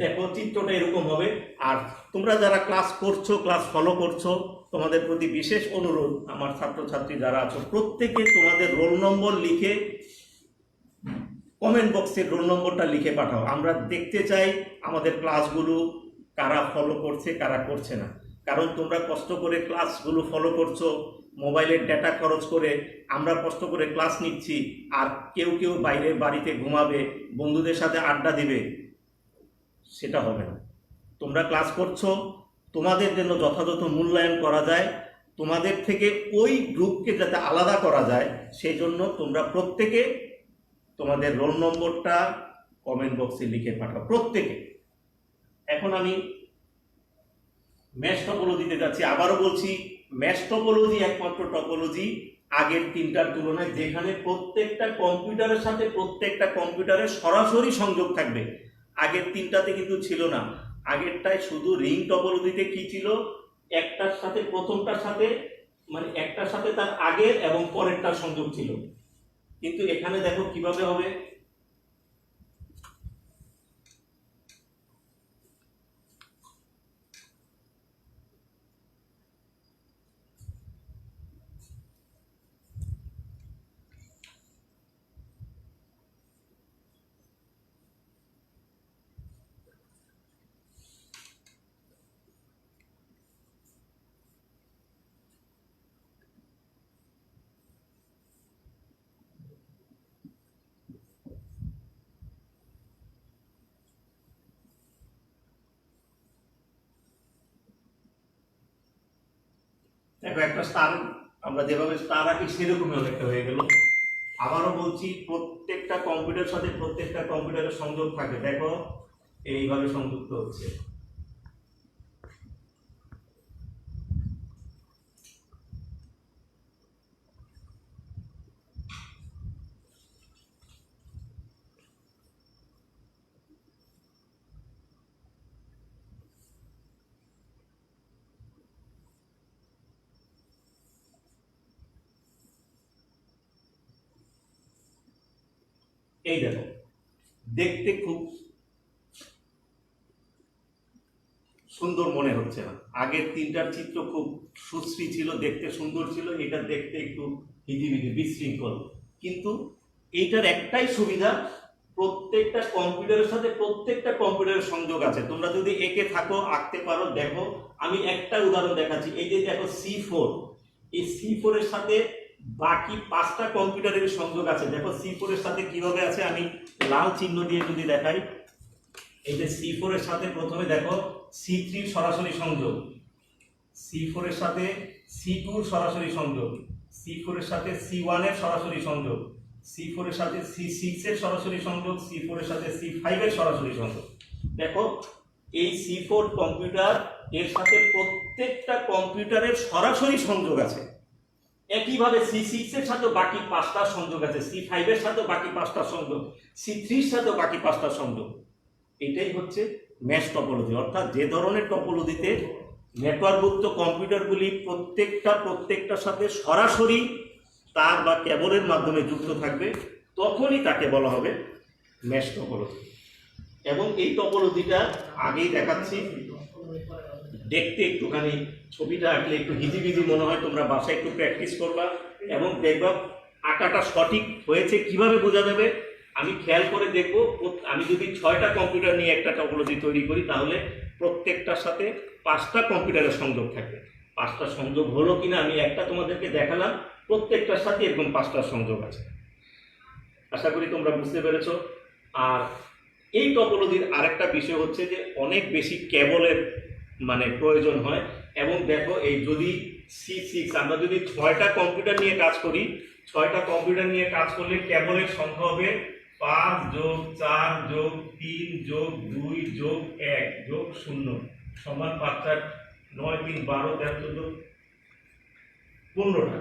দেখো চিত্রটা এরকম হবে। আর তোমরা যারা ক্লাস করছো, ক্লাস ফলো করছো, তোমাদের প্রতি বিশেষ অনুরোধ, আমার ছাত্রছাত্রী যারা আছো প্রত্যেকে তোমাদের রোল নম্বর লিখে কমেন্ট বক্সে রোল নম্বরটা লিখে পাঠাও। আমরা দেখতে চাই আমাদের ক্লাসগুলো কারা ফলো করছে, কারা করছে না। কারণ তোমরা কষ্ট করে ক্লাসগুলো ফলো করছো, মোবাইলের ডেটা খরচ করে, আমরা কষ্ট করে ক্লাস নিচ্ছি, আর কেউ কেউ বাইরে বাড়িতে ঘুমাবে, বন্ধুদের সাথে আড্ডা দিবে, সেটা হবে না। তোমরা ক্লাস করছো, তোমাদের জন্য যথাযথ মূল্যায়ন করা যায়, তোমাদের থেকে ওই গ্রুপকে যাতে আলাদা করা যায়, সেই জন্য তোমরা প্রত্যেকে তোমাদের রোল নম্বরটা কমেন্ট বক্সে লিখে পাঠাও প্রত্যেকে। এখন আমি ম্যাশ টপোলজিতে যাচ্ছি। আবারও বলছি, ম্যাশ টপোলজি একমাত্র টপোলজি আগের তিনটার তুলনায় যেখানে প্রত্যেকটা কম্পিউটারের সাথে প্রত্যেকটা কম্পিউটারের সরাসরি সংযোগ থাকবে। আগের তিনটাতে কিন্তু ছিল না। আগেরটায় শুধু রিং টপোলজিতে কি ছিল, একটার সাথে প্রথমটার সাথে, মানে একটার সাথে তার আগের এবং পরেরটার সংযোগ ছিল। কিন্তু এখানে দেখো কিভাবে হবে, দেখো একটা স্টার, আমরা যেভাবে স্টার আঁকি সেরকমই অনেকটা হয়ে গেল। আবারও বলছি, প্রত্যেকটা কম্পিউটারের সাথে প্রত্যেকটা কম্পিউটারের সংযোগ থাকে। দেখো এইভাবে সংযুক্ত হচ্ছে। এই দেখো, দেখতে খুব সুন্দর মনে হচ্ছে না? আগের তিনটার চিত্র খুব সুশ্রী ছিল, দেখতে সুন্দর ছিল, এটা দেখতে একটু হিজিবিজি বিশৃঙ্খল। কিন্তু এইটার একটাই সুবিধা, প্রত্যেকটা কম্পিউটারের সাথে প্রত্যেকটা কম্পিউটারের সংযোগ আছে। তোমরা যদি একে থাকো, আঁকতে পারো। দেখো আমি একটা উদাহরণ দেখাচ্ছি। এই যে দেখো C4, এই C4 এর সাথে বাকি 5টা কম্পিউটারের সংযোগ আছে। দেখো C4 এর সাথে কিভাবে আছে, আমি লাল চিহ্ন দিয়ে যদি দেখাই। এই যে C4 এর সাথে প্রথমে দেখো C3 সরাসরি সংযোগ, C4 এর সাথে C2 সরাসরি সংযোগ, C4 এর সাথে C1 এর সরাসরি সংযোগ, C4 এর সাথে C6 এর সরাসরি সংযোগ, C4 এর সাথে C5 এর সরাসরি সংযোগ। দেখো এই C4 কম্পিউটার এর সাথে প্রত্যেকটা কম্পিউটারের সরাসরি সংযোগ আছে। একইভাবে C6 এর সাথে বাকি 5টা সংযোগ আছে, C5 এর সাথে বাকি 5টা সংযোগ, C3 এর সাথে বাকি 5টা সংযোগ। এটাই হচ্ছে ম্যাশ টপোলজি। অর্থাৎ যে ধরনের টপোলজিতে নেটওয়ার্কযুক্ত কম্পিউটারগুলি প্রত্যেকটার সাথে সরাসরি তার বা কেবলের মাধ্যমে যুক্ত থাকবে, তখনই তাকে বলা হবে ম্যাশ টপোলজি। এবং এই টপোলজিটা আগেই দেখাচ্ছি, দেখতে একটুখানি ছবিটা আঁকলে একটু হিজিবিজি মনে হয়। তোমরা বাসায় একটু প্র্যাকটিস করবা এবং দেখবা আঁকাটা সঠিক হয়েছে। কিভাবে বোঝা যাবে, আমি খেয়াল করে দেখবো। আমি যদি 6টা কম্পিউটার নিয়ে একটা টপোলজি তৈরি করি, তাহলে প্রত্যেকটার সাথে 5টা কম্পিউটারের সংযোগ থাকবে। 5টা সংযোগ হলো কিনা আমি একটা তোমাদেরকে দেখালাম, প্রত্যেকটার সাথে এরকম 5টা সংযোগ আছে। আশা করি তোমরা বুঝতে পেরেছো। আর এই টপোলজির আরেকটা বিষয় হচ্ছে যে অনেক বেশি কেবলের প্রয়োজন হয়। এবং দেখো এই যদি C6, আমরা যদি 6টা কম্পিউটার নিয়ে কাজ করি, 6টা কম্পিউটার নিয়ে কাজ করলে কেবলের সংখ্যা হবে 5 যোগ 4 যোগ 3 যোগ 2 যোগ 1 যোগ 0 সমান 5 4 9 3 12 13 14 15টা।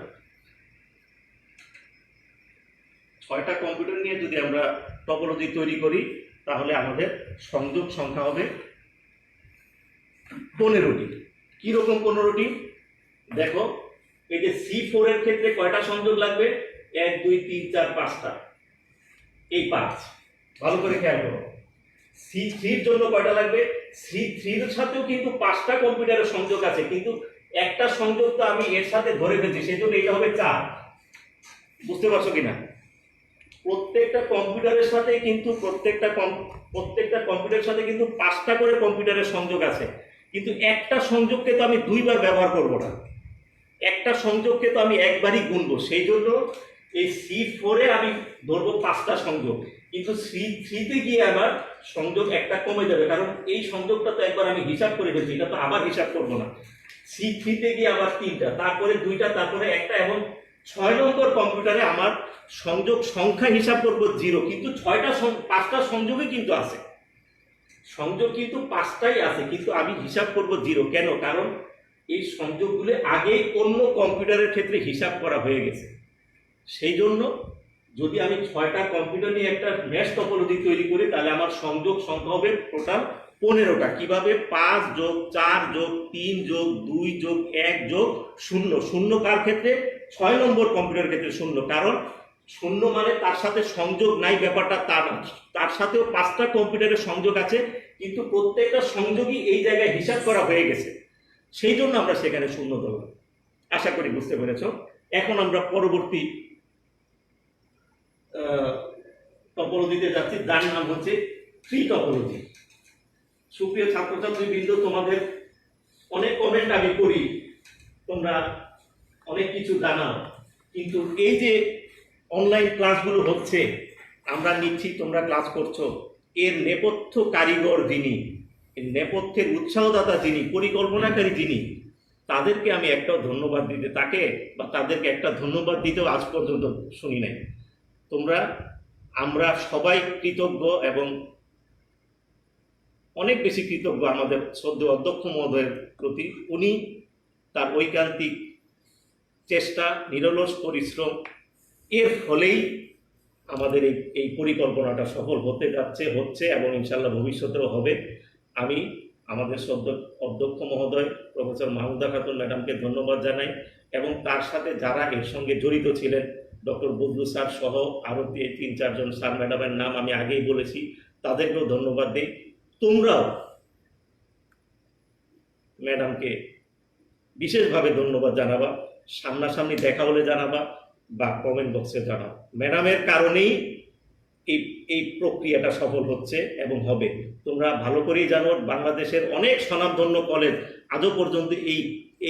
6টা কম্পিউটার নিয়ে যদি আমরা টপোলজি তৈরি করি তাহলে আমাদের সংযোগ সংখ্যা হবে 15টি। কিরকম 15টি? দেখো, এই যে C4 এর ক্ষেত্রে কয়টা সংযোগ লাগবে? 1 2 3 4 5টা, এই 5। ভালো করে খেয়াল করো। C3 এর জন্য কয়টা লাগবে? C3 এর সাথেও কিন্তু 5টা কম্পিউটারের সংযোগ আছে, কিন্তু একটা সংযোগ তো আমি এর সাথে ধরে ফেলছি, সেজন্য এটা হবে 4। বুঝতে পারছো কিনা? প্রত্যেকটা কম্পিউটারের সাথে কিন্তু প্রত্যেকটা কম্পিউটারের সাথে কিন্তু 5টা করে কম্পিউটারের সংযোগ আছে, কিন্তু একটা সংযোগকে তো আমি দুইবার ব্যবহার করব না, একটা সংযোগকে তো আমি একবারই গুনবো। সেই জন্য এই C4 এ আমি ধরবো 5টা সংযোগ, কিন্তু C3 তে গিয়ে আমার সংযোগ একটা কমে যাবে, কারণ এই সংযোগটা তো একবার আমি হিসাব করে ফেলছি, এটা তো আবার হিসাব করব না। C3 তে গিয়ে আবার 3টা, তারপরে 2টা, তারপরে একটা, এবং 6 নম্বর কম্পিউটারে আমার সংযোগ সংখ্যা হিসাব করব 0, কিন্তু 5টা সংযোগই কিন্তু আছে, সংযোগ কিন্তু 5টাই আছে, কিন্তু আমি হিসাব করব 0। কেন? কারণ এই সংযোগগুলো আগেই অন্য কম্পিউটারের ক্ষেত্রে হিসাব করা হয়ে গেছে। সেই জন্য যদি আমি 6টা কম্পিউটার নিয়ে একটা ম্যাশ টপোলজি তৈরি করি তাহলে আমার সংযোগ সংখ্যা হবে টোটাল 15টা। কিভাবে? 5 যোগ 4 যোগ 3 যোগ 2 যোগ 1 যোগ 0। 0 কার ক্ষেত্রে? 6 নম্বর কম্পিউটারের ক্ষেত্রে 0, কারণ 0 মানে তার সাথে সংযোগ নাই, ব্যাপারটা তা না, তার সাথেও 5টা কম্পিউটারের সংযোগ আছে, কিন্তু প্রত্যেকটা সংযোগই এই জায়গায় হিসাব করা হয়ে গেছে, সেই জন্য আমরা সেখানে 0 ধরলাম। আশা করি বুঝতে পেরেছ। এখন আমরা পরবর্তী টপোলজিতে যাচ্ছি, যার নাম হচ্ছে ট্রি টপোলজি। সুপ্রিয় ছাত্রছাত্রীবৃন্দ, তোমাদের অনেক কমেন্ট আমি করি, তোমরা অনেক কিছু জানাও, কিন্তু এই যে অনলাইন ক্লাসগুলো হচ্ছে, আমরা নিচ্ছি, তোমরা ক্লাস করছো, এর নেপথ্য কারিগর যিনি, এর নেপথ্যের উৎসাহদাতা যিনি, পরিকল্পনাকারী যিনি, তাদেরকে আমি একটাও ধন্যবাদ দিতে তাদেরকে একটা ধন্যবাদ দিতেও আজ পর্যন্ত শুনি নাই। আমরা সবাই কৃতজ্ঞ, এবং অনেক বেশি কৃতজ্ঞ আমাদের শ্রদ্ধেয় অধ্যক্ষ মহোদয়ের প্রতি। উনি তার ঐকান্তিক চেষ্টা, নিরলস পরিশ্রম এর ফলেই আমাদের এই পরিকল্পনাটা সফল হচ্ছে এবং ইনশাল্লাহ ভবিষ্যতেও হবে। আমি আমাদের অধ্যক্ষ মহোদয় প্রফেসর মাহমুদা খাতুন ম্যাডামকে ধন্যবাদ জানাই, এবং তার সাথে যারা এর সঙ্গে জড়িত ছিলেন, ডক্টর বদরু স্যার সহ আরও 3-4 জন স্যার ম্যাডামের নাম আমি আগেই বলেছি, তাদেরকেও ধন্যবাদ দিই। তোমরাও ম্যাডামকে বিশেষভাবে ধন্যবাদ জানাবা, সামনাসামনি দেখা হলে জানাবা বা কমেন্ট বক্সে জানাও। ম্যাডামের কারণেই এই প্রক্রিয়াটা সফল হচ্ছে এবং হবে। তোমরা ভালো করেই জানো, বাংলাদেশের অনেক স্বনামধন্য কলেজ আজও পর্যন্ত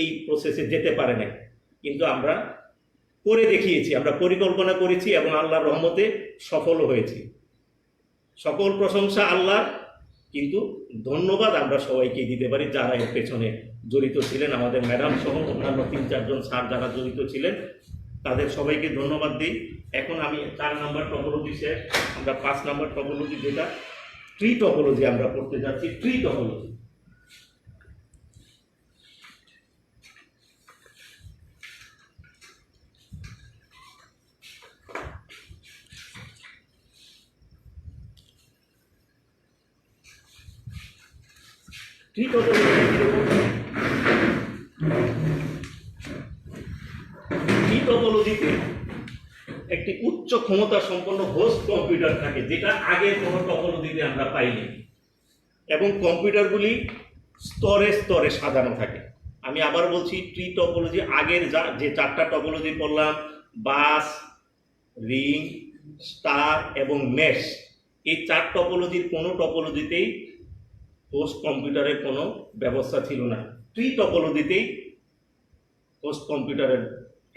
এই প্রসেসে যেতে পারে না, কিন্তু আমরা করে দেখিয়েছি, আমরা পরিকল্পনা করেছি এবং আল্লাহর রহমতে সফলও হয়েছি। সকল প্রশংসা আল্লাহ, কিন্তু ধন্যবাদ আমরা সবাইকে দিতে পারি যারা এর পেছনে জড়িত ছিলেন, আমাদের ম্যাডাম সহ অন্যান্য 3-4 জন স্যার যারা জড়িত ছিলেন, তাদের সবাইকে ধন্যবাদ দিই। এখন আমি 4 নম্বর টপোলজি শেষ, আমরা 5 নম্বর টপোলজি, যেটা ট্রি টপোলজি, আমরা পড়তে যাচ্ছি। ট্রি টপোলজি, ট্রি টপোলজিতে একটি উচ্চ ক্ষমতা সম্পন্ন হোস্ট কম্পিউটার থাকে, যেটা আগের কোনো টপোলজিতে আমরা পাইনি, এবং কম্পিউটারগুলি স্তরে স্তরে সাজানো থাকে। আমি আবার বলছি, ট্রি টপোলজি আগের যে 4টা টপোলজি পড়লাম, বাস, রিং, স্টার এবং মেশ, এই 4 টপোলজির কোনো টপোলজিতেই হোস্ট কম্পিউটারের কোনো ব্যবস্থা ছিল না। ট্রি টপোলজিতেই হোস্ট কম্পিউটারের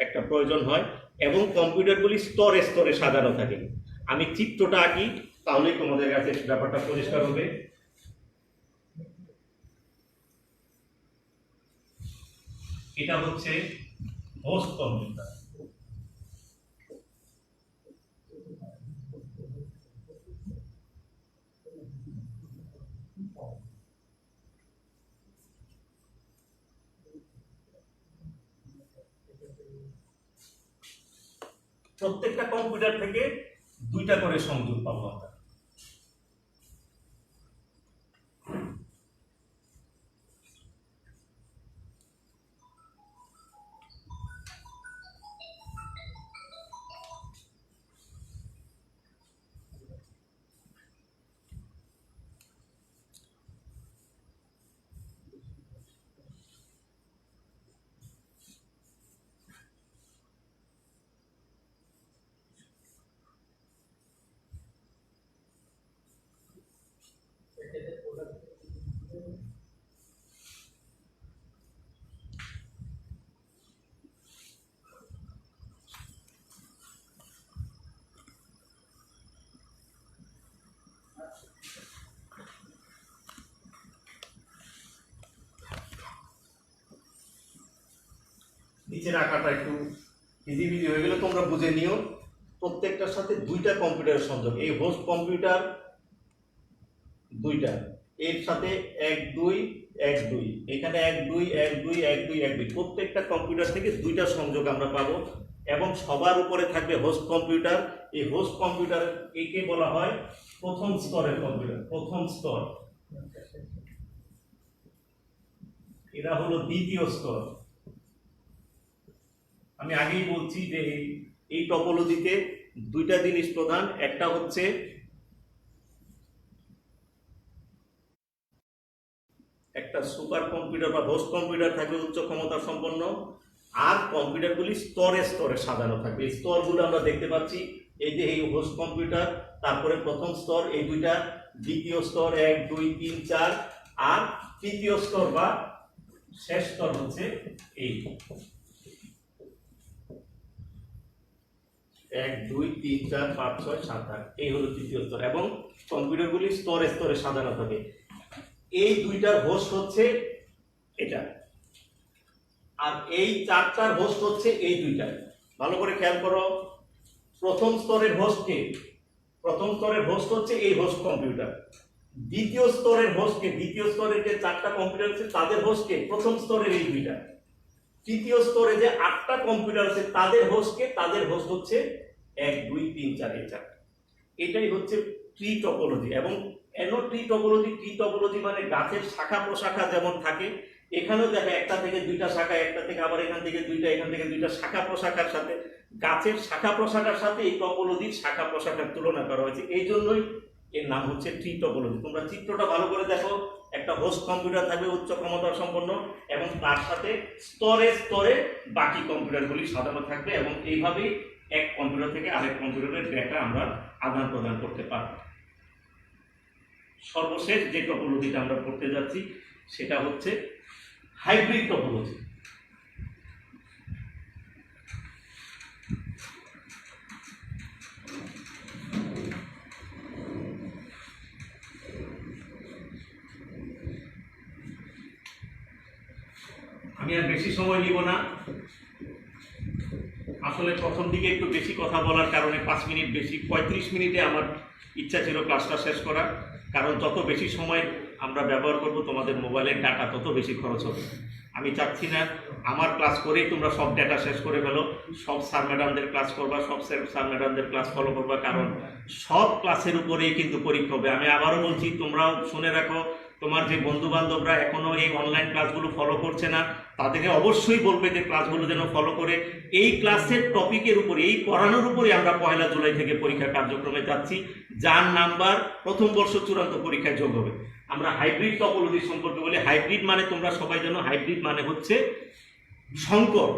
একটা প্রয়োজন হয়, এবং কম্পিউটারগুলি স্তরে স্তরে সাজানো থাকে। আমি চিত্রটা আঁকি, তাহলেই তোমাদের কাছে ব্যাপারটা পরিষ্কার হবে। এটা হচ্ছে হোস্ট কম্পিউটার, প্রত্যেকটা কম্পিউটার থেকে 2টা করে সংযোগ পাবো আমরা। নিচের আঁকাটা একটু হিজিবিজি হয়ে গেলে তোমরা বুঝে নিও। প্রত্যেকটার সাথে 2টা কম্পিউটারের সংযোগ। এই হোস্ট কম্পিউটার 2টা, এর সাথে 1 2 1 2, এখানে 1 2 1 2 1 2 1 2, প্রত্যেকটা কম্পিউটার থেকে 2টা সংযোগ আমরা পাবো এবং সবার উপরে থাকবে হোস্ট কম্পিউটার। এই হোস্ট কম্পিউটার একে বলা হয় প্রথম স্তরের কম্পিউটার। প্রথম স্তর, এরা হলো দ্বিতীয় স্তর। আমি আগেই বলছি যে এই টপোলজিতে 2টা জিনিস প্রধান, একটা হচ্ছে একটা সুপার কম্পিউটার বা হোস্ট কম্পিউটার থাকবে উচ্চ ক্ষমতা সম্পন্ন, আর কম্পিউটারগুলি স্তরে স্তরে সাজানো থাকবে। এই স্তরগুলো আমরা দেখতে পাচ্ছি, এই যে এই হোস্ট কম্পিউটার, তারপরে প্রথম স্তর, এই 2টা, দ্বিতীয় স্তর 1 2 3 4, আর তৃতীয় স্তর বা শেষ স্তর হচ্ছে এই 1 2 3 4 5 6 7 8, এই হলো তৃতীয় স্তর এবং কম্পিউটারগুলি স্তরে স্তরে সাজানো থাকে। এই 2টার হোস্ট হচ্ছে এটা, আর এই 4টার হোস্ট হচ্ছে এই 2টা। ভালো করে খেয়াল করো, প্রথম স্তরের হোস্ট কে? প্রথম স্তরের হোস্ট হচ্ছে এই হোস্ট কম্পিউটার। দ্বিতীয় স্তরের হোস্ট কে? দ্বিতীয় স্তরের যে 4টা কম্পিউটার আছে তাদের হোস্ট কে? প্রথম স্তরের এই 2টা। তৃতীয় স্তরে যে 8টা কম্পিউটার আছে তাদের হোস্ট কে? তাদের হোস্ট হচ্ছে 1 2 3 4 এই 4। এটাই হচ্ছে ট্রি টপোলজি। এবং ট্রি টপোলজি, ট্রি টপোলজি মানে গাছের শাখা প্রশাখা যেমন থাকে, এখানেও দেখো একটা থেকে 2টা শাখা, একটা থেকে আবার এখান থেকে 2টা, এখান থেকে 2টা শাখা প্রশাখার সাথে, গাছের শাখা প্রশাখার সাথে এই টপোলজির শাখা প্রশাখার তুলনা করা হয়েছে। এই জন্যই এর নাম হচ্ছে ট্রি টপোলজি। তোমরা চিত্রটা ভালো করে দেখো, একটা হোস্ট কম্পিউটার থাকবে উচ্চ ক্ষমতা সম্পন্ন এবং তার সাথে স্তরে স্তরে বাকি কম্পিউটারগুলি সাজানো থাকবে এবং এইভাবেই এক কম্পিউটার থেকে আরেক কম্পিউটারের ডেটা আমরা আদান প্রদান করতে পারব। সর্বশেষ যে টপোলজিটা আমরা করতে যাচ্ছি সেটা হচ্ছে হাইব্রিড টপোলজি। আমি আর বেশি সময় নিব না, আসলে প্রথম দিকে একটু বেশি কথা বলার কারণে 5 মিনিট বেশি, 35 মিনিটে আমার ইচ্ছা ছিল ক্লাসটা শেষ করার, কারণ যত বেশি সময় আমরা ব্যবহার করব তোমাদের মোবাইলের ডাটা তত বেশি খরচ হবে। আমি চাচ্ছি না আমার ক্লাস করেই তোমরা সব ডাটা শেষ করে ফেলো, সব স্যার ম্যাডামদের ক্লাস করবা, সব স্যার ম্যাডামদের ক্লাস ফলো করবা, কারণ সব ক্লাসের উপরেই কিন্তু পরীক্ষা হবে। আমি আবারও বলছি, তোমরাও শুনে রাখো, তোমার যে বন্ধু বান্ধবরা এখনো এই অনলাইন ক্লাসগুলো ফলো করছে না তাদেরকে অবশ্যই বলবে যে ক্লাসগুলো যেন ফলো করে। এই ক্লাসের টপিকের উপরে, এই পড়ানোর উপরে আমরা 1 জুলাই থেকে পরীক্ষা কার্যক্রমে যাচ্ছি, যার নাম্বার প্রথম বর্ষ চূড়ান্ত পরীক্ষায় যোগ হবে। আমরা হাইব্রিড টপোলজি সম্পর্কে বলি। হাইব্রিড মানে তোমরা সবাই জানো, হাইব্রিড মানে হচ্ছে সংকর,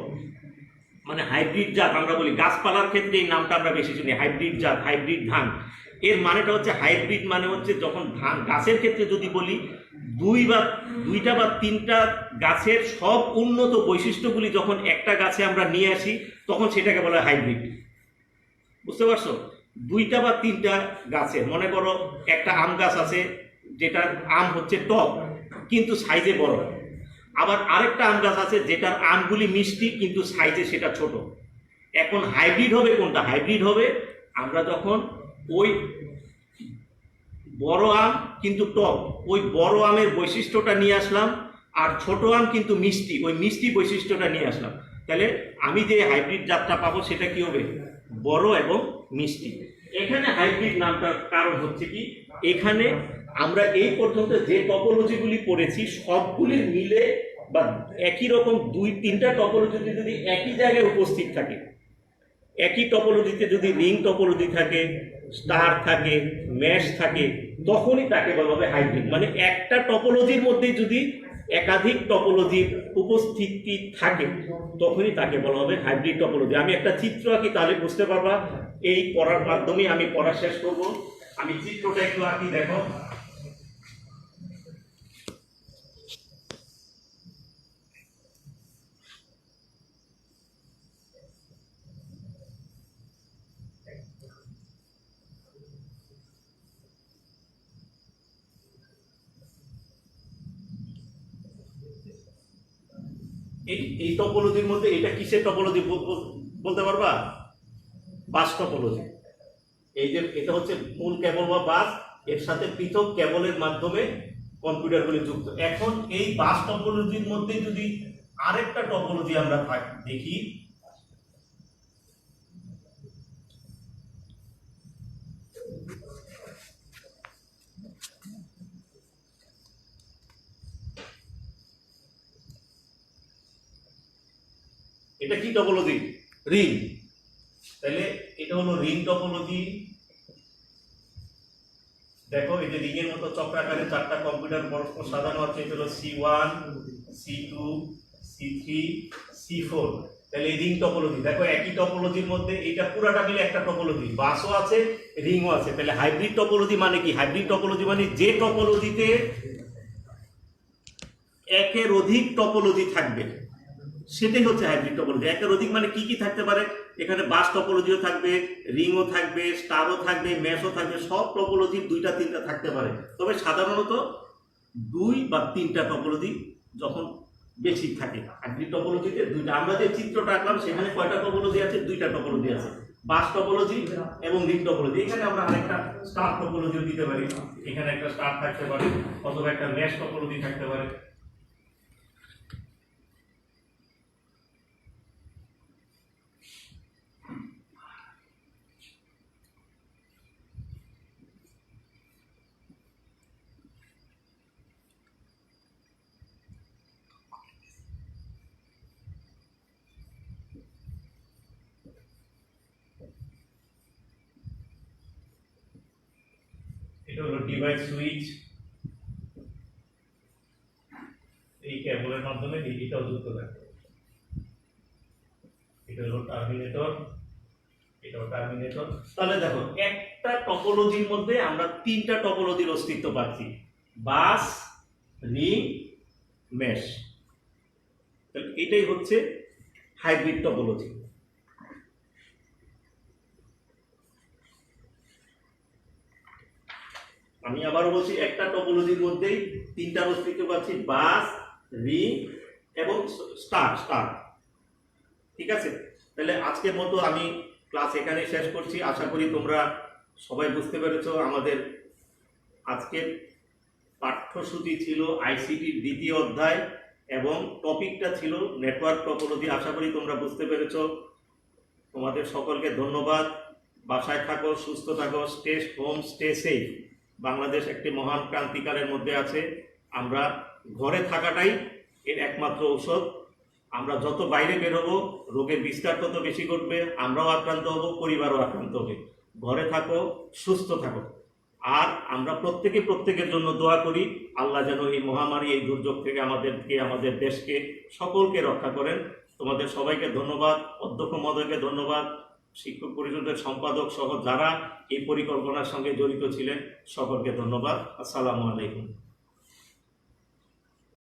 মানে হাইব্রিড জাত। আমরা বলি গাছপালার ক্ষেত্রে এই নামটা আমরা বেশি শুনি, হাইব্রিড জাত, হাইব্রিড ধান। এর মানেটা হচ্ছে হাইব্রিড মানে হচ্ছে যখন ধান গাছের ক্ষেত্রে যদি বলি, 2টা বা 3টা গাছের সব উন্নত বৈশিষ্ট্যগুলি যখন একটা গাছে আমরা নিয়ে আসি তখন সেটাকে বলা হয় হাইব্রিড। বুঝতে পারছো? 2টা বা 3টা গাছের, মনে করো একটা আম গাছ আছে যেটার আম হচ্ছে টক কিন্তু সাইজে বড়, আবার আরেকটা আম গাছ আছে যেটার আমগুলি মিষ্টি কিন্তু সাইজে সেটা ছোট। এখন হাইব্রিড হবে কোনটা? হাইব্রিড হবে আমরা যখন ওই বড় আম কিন্তু টক, ওই বড় আমের বৈশিষ্ট্যটা নিয়ে আসলাম, আর ছোট আম কিন্তু মিষ্টি, ওই মিষ্টি বৈশিষ্ট্যটা নিয়ে আসলাম। তাহলে আমি যে হাইব্রিড জাতটা পাবো সেটা কি হবে? বড় এবং মিষ্টি। এখানে হাইব্রিড নামটার কারণ হচ্ছে কি, এখানে আমরা এই পর্যন্ত যে টপোলজিগুলি পড়েছি সবগুলির মিলে বা একই রকম 2-3টা টপোলজি যদি একই জায়গায় উপস্থিত থাকে, একই টপোলজিতে যদি রিং টপোলজি থাকে, স্টার থাকে, ম্যাশ থাকে, তখনই তাকে বলা হবে হাইব্রিড। মানে একটা টপোলজির মধ্যে যদি একাধিক টপোলজির উপস্থিতি থাকে তখনই তাকে বলা হবে হাইব্রিড টপোলজি। আমি একটা চিত্র আঁকি, তাহলে বুঝতে পারবা। এই পড়ার মাধ্যমে আমি পড়া শেষ করব। আমি চিত্রটা একটু আঁকি, দেখো। এই টপোলজির মধ্যে এটা কিসের টপোলজি বলতে পারবা? Bus topology. এই যে এটা হচ্ছে মূল কেবল বা বাস, এর সাথে পৃথক কেবলের মাধ্যমে কম্পিউটারগুলি যুক্ত। এখন এই বাস টপোলজির মধ্যে যদি আরেকটা টপোলজি আমরা দেখি, এটা কি টপোলজি? রিং। তাহলে এটা হলো রিং টপোলজি। দেখো এই যে রিং এর মতো চক্রাকারে 4টা কম্পিউটার পরস্পর সাজানো আছে। এটা হলো C1, C2, C3, C4। তাহলে এই রিং টপোলজি। দেখো একই টপোলজির মধ্যে এটা পুরাটা মিলে একটা টপোলজি, বাসও আছে, রিংও আছে। তাহলে হাইব্রিড টপোলজি মানে কি? হাইব্রিড টপোলজি মানে যে টপোলজিতে একের অধিক টপোলজি থাকবে সেটাই হচ্ছে হাইব্রিড টপোলজি। একের অধিক মানে কি কি থাকতে পারে? এখানে বাস টপোলজিও থাকবে, রিংও থাকবে, স্টারও থাকবে, ম্যাশও থাকবে। সব টপোলজি 2-3টা থাকতে পারে, তবে সাধারণত 2 বা 3টা টপোলজি যখন বেশি থাকে। হাইব্রিড টপোলজিতে 2টা। আমরা যে চিত্রটা আঁকলাম সেখানে কয়টা টপোলজি আছে? 2টা টপোলজি আছে, বাস টপোলজি এবং রিং টপোলজি। এখানে আমরা আরেকটা স্টার টপোলজিও দিতে পারি। এখানে একটা স্টার থাকতে পারে, অথবা একটা ম্যাশ টপোলজি থাকতে পারে। এটা হলো ডিভাইস সুইচ, এই কেবলের মাধ্যমে ডিজিটাল যুক্ত থাকে। এটা হলো টার্মিনেটর, এটাও টার্মিনেটর। তাহলে দেখো একটা টপোলজির মধ্যে আমরা 3টা টপোলজির অস্তিত্ব পাচ্ছি, বাস, রিং, মেশ। তাহলে এটাই হচ্ছে হাইব্রিড টপোলজি। আমি আবারও বলছি, একটা টপোলজির মধ্যেই 3টার অস্তিত্ব পাচ্ছি, বাস, রিং এবং স্টার। ঠিক আছে? তাহলে আজকের মতো আমি ক্লাস এখানে শেষ করছি। আশা করি তোমরা সবাই বুঝতে পেরেছো। আমাদের আজকের পাঠ্যসূচি ছিল আইসিটির 2য় অধ্যায় এবং টপিকটা ছিল নেটওয়ার্ক টপোলজি। আশা করি তোমরা বুঝতে পেরেছো। তোমাদের সকলকে ধন্যবাদ। বাসায় থাকো, সুস্থ থাকো, stay home, stay safe. Bangladesh একটি মহান ক্রান্তিকালের মধ্যে আছে। আমরা ঘরে থাকাটাই এর একমাত্র ঔষধ। আমরা যত বাইরে বেরোবো রোগের বিস্তার তত বেশি ঘটবে, আমরাও আক্রান্ত হব, পরিবারও আক্রান্ত হবে। ঘরে থাকো, সুস্থ থাকো। আর আমরা প্রত্যেকের জন্য দোয়া করি আল্লাহ যেন এই মহামারী, এই দুর্যোগ থেকে আমাদেরকে, আমাদের দেশকে, সকলকে রক্ষা করেন। তোমাদের সবাইকে ধন্যবাদ, অধ্যক্ষ মহোদয়কে ধন্যবাদ, শিক্ষক পরিষদের সম্পাদক সহ যারা এই পরিকল্পনার সঙ্গে জড়িত ছিলেন সকলকে ধন্যবাদ। আসসালামু আলাইকুম।